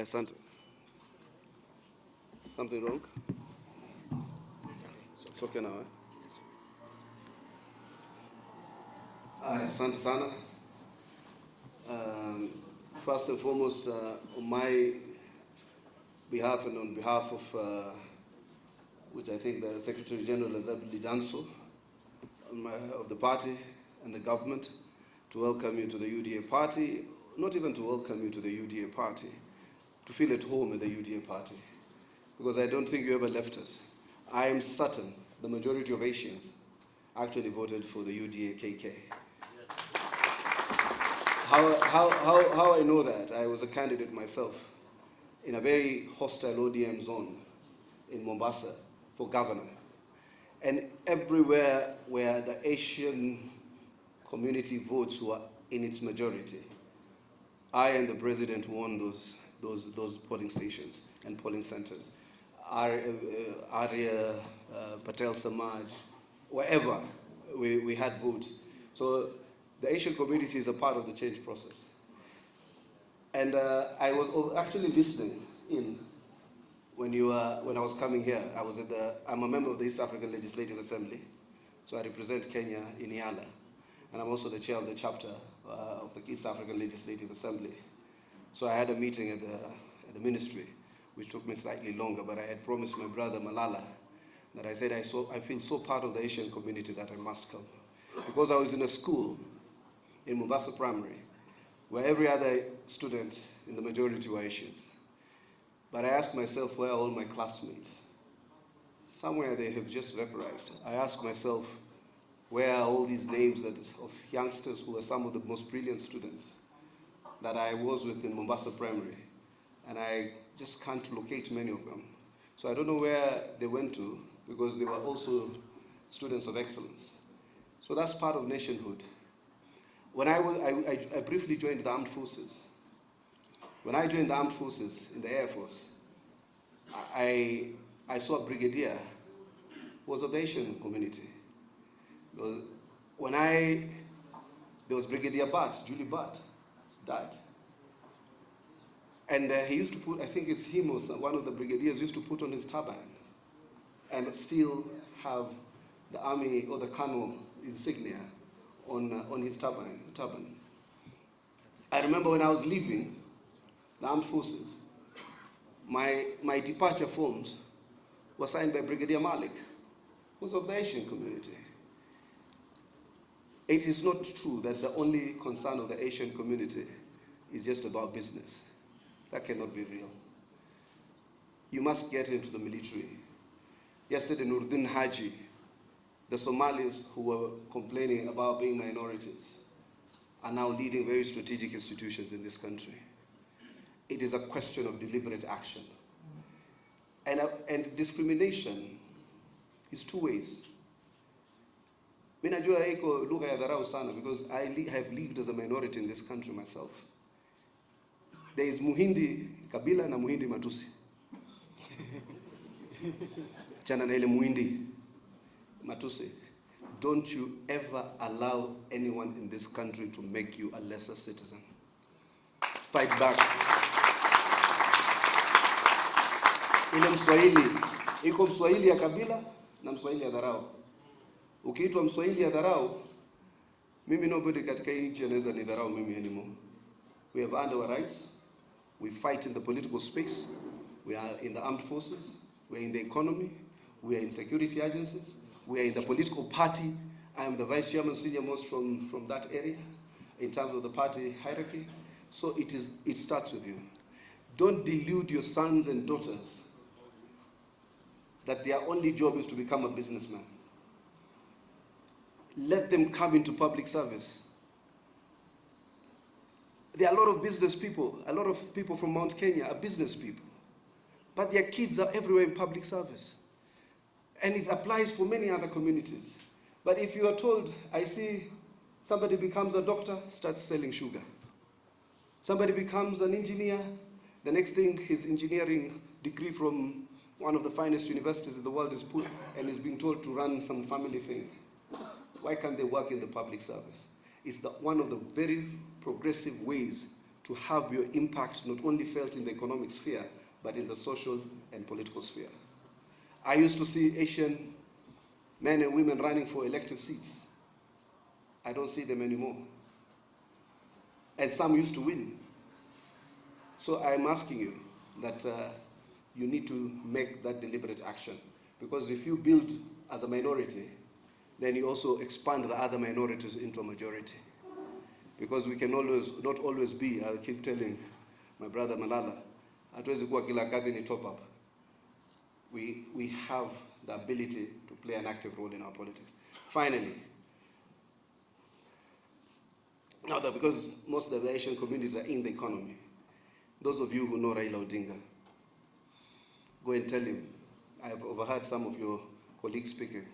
Asante. Something wrong? It's okay now, Asante sana. First and foremost, on my behalf and on behalf of, which I think the Secretary General has ably done so, of the party and the government, to welcome you to the UDA party, not even to welcome you to the UDA party, to feel at home in the UDA party, because I don't think you ever left us. I am certain the majority of Asians actually voted for the UDA KK. How I know that? I was a candidate myself in a very hostile ODM zone in Mombasa for governor. And everywhere where the Asian community votes were in its majority, I and the president won those polling stations and polling centers. Arya, Patel Samaj, wherever we had votes. So the Asian community is a part of the change process. And I was actually listening in when I was coming here. I'm a member of the East African Legislative Assembly, so I represent Kenya in Eala, and I'm also the chair of the chapter of the East African Legislative Assembly. So I had a meeting at the ministry, which took me slightly longer, but I had promised my brother Malala that I said I feel so part of the Asian community that I must come. Because I was in a school in Mombasa Primary, where every other student in the majority were Asians. But I asked myself, where are all my classmates? Somewhere they have just vaporized. I asked myself, where are all these names of youngsters who were some of the most brilliant students that I was with in Mombasa Primary? And I just can't locate many of them. So I don't know where they went to, because they were also students of excellence. So that's part of nationhood. When I briefly joined the armed forces. When I joined the armed forces in the Air Force, I saw a brigadier who was of the Asian community. There was Brigadier Bart, Julie Bart, died. And he used to put, I think it's him or one of the brigadiers used to put on his turban and still have the army or the colonel insignia on his turban. I remember when I was leaving the armed forces, my departure forms were signed by Brigadier Malik, who was of the Asian community. It is not true that the only concern of the Asian community is just about business. That cannot be real. You must get into the military. Yesterday, Nurdin Haji, the Somalis who were complaining about being minorities, are now leading very strategic institutions in this country. It is a question of deliberate action. And discrimination is two ways. Minajua iko lugha ya dharau sana, because I have lived as a minority in this country myself. There is Muhindi Kabila na Muhindi Matusi. Chana na ile Muhindi Matusi. Don't you ever allow anyone in this country to make you a lesser citizen. Fight back. Ile Mswahili, iko Mswahili ya kabila na Mswahili ya dharau. Ukiitwa Mswahili ya dharau, mimi nobody katika hii nchi anaweza ni dharau mimi anymore. We have earned our rights. We fight in the political space. We are in the armed forces. We are in the economy. We are in security agencies. We are in the political party. I am the vice chairman, senior most from that area in terms of the party hierarchy. So it starts with you. Don't delude your sons and daughters that their only job is to become a businessman. Let them come into public service. There are a lot of business people, a lot of people from Mount Kenya are business people, but their kids are everywhere in public service. And it applies for many other communities. But if you are told, I see somebody becomes a doctor, starts selling sugar. Somebody becomes an engineer, the next thing his engineering degree from one of the finest universities in the world is put and is being told to run some family thing. Why can't they work in the public service? It's one of the very progressive ways to have your impact not only felt in the economic sphere, but in the social and political sphere. I used to see Asian men and women running for elective seats. I don't see them anymore. And some used to win. So I'm asking you that you need to make that deliberate action. Because if you build as a minority, then you also expand the other minorities into a majority. Because we can not always be, I keep telling my brother Malala, hatuwezi kuwa kila kadhi ni top up. We have the ability to play an active role in our politics. Finally, now that because most of the Asian communities are in the economy, those of you who know Raila ODINGA, go and tell him, I have overheard some of your colleagues speaking,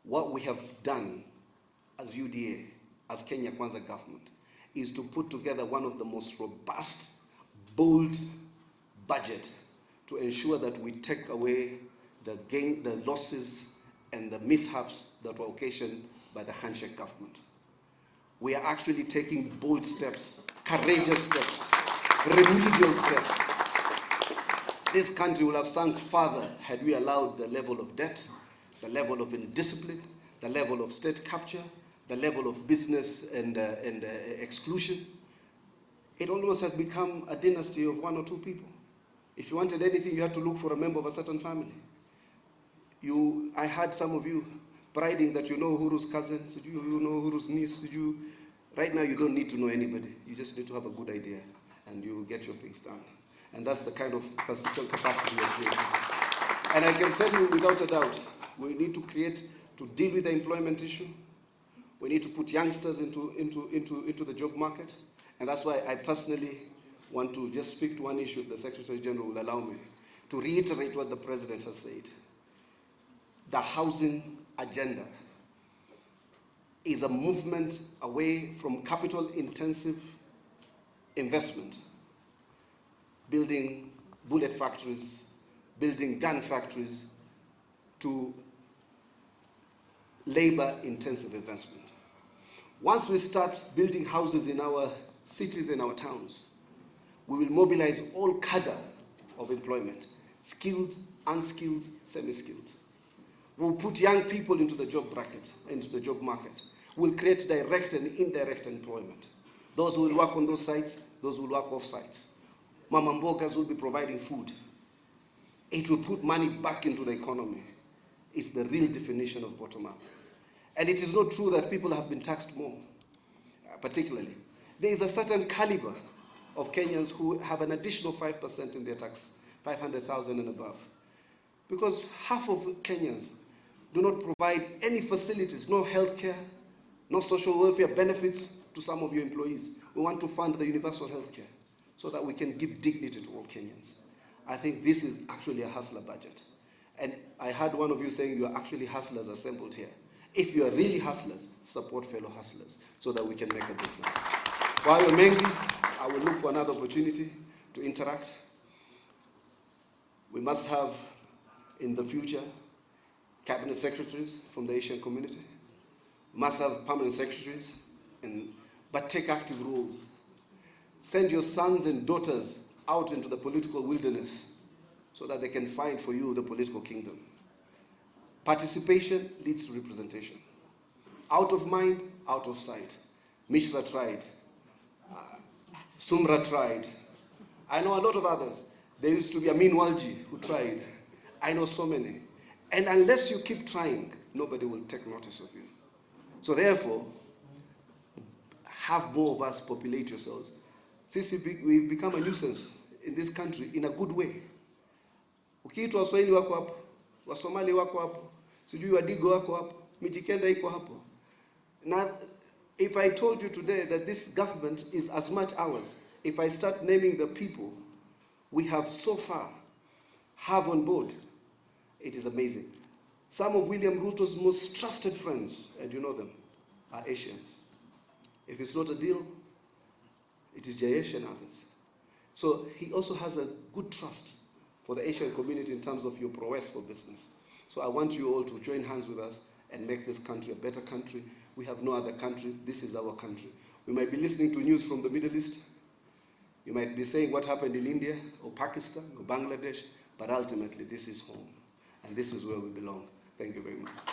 what we have done as UDA, as Kenya Kwanza government, is to put together one of the most robust, bold budget to ensure that we take away the losses and the mishaps that were occasioned by the handshake government. We are actually taking bold steps, courageous steps, remedial steps. This country will have sunk further had we allowed the level of debt, the level of indiscipline, the level of state capture, the level of business and exclusion. It almost has become a dynasty of one or two people. If you wanted anything, you had to look for a member of a certain family. I had some of you priding that you know Uhuru's cousins, you know Uhuru's niece. Right now you don't need to know anybody. You just need to have a good idea and you will get your things done. And that's the kind of physical capacity we're creating. And I can tell you without a doubt, we need to deal with the employment issue. We need to put youngsters into the job market. And that's why I personally want to just speak to one issue, if the Secretary General will allow me, to reiterate what the President has said. The housing agenda is a movement away from capital-intensive investment, building bullet factories, building gun factories, to labor-intensive investment. Once we start building houses in our cities and our towns, we will mobilize all cadre of employment, skilled, unskilled, semi-skilled. We'll put young people into the job bracket, into the job market. We'll create direct and indirect employment. Those who will work on those sites, those who will work off sites. Mama mbogas will be providing food. It will put money back into the economy. It's the real definition of bottom-up. And it is not true that people have been taxed more, particularly. There is a certain caliber of Kenyans who have an additional 5% in their tax, 500,000 and above. Because half of Kenyans do not provide any facilities, no healthcare, no social welfare benefits to some of your employees. We want to fund the universal healthcare so that we can give dignity to all Kenyans. I think this is actually a hustler budget. And I heard one of you saying you are actually hustlers assembled here. If you are really hustlers, support fellow hustlers so that we can make a difference. While you're Mengi, I will look for another opportunity to interact. We must have, in the future, cabinet secretaries from the Asian community. We must have permanent secretaries, but take active roles. Send your sons and daughters out into the political wilderness so that they can fight for you the political kingdom. Participation leads to representation. Out of mind, out of sight. Mishra tried. Sumra tried. I know a lot of others. There used to be Amin Walji who tried. I know so many. And unless you keep trying, nobody will take notice of you. So therefore, have more of us populate yourselves. Since we've become a nuisance in this country in a good way. Ukiitwa Waswahili wako hapo, Wasomali wako hapo, sijui Wadigo wako hapo, Mijikenda iko hapo. Now, if I told you today that this government is as much ours, if I start naming the people we have so far have on board, it is amazing. Some of William Ruto's most trusted friends, and you know them, are Asians. If it's not a deal, it is Jayesh and others. So he also has a good trust for the Asian community in terms of your prowess for business. So I want you all to join hands with us and make this country a better country. We have no other country. This is our country. We might be listening to news from the Middle East. You might be saying what happened in India or Pakistan or Bangladesh, but ultimately this is home, and this is where we belong. Thank you very much.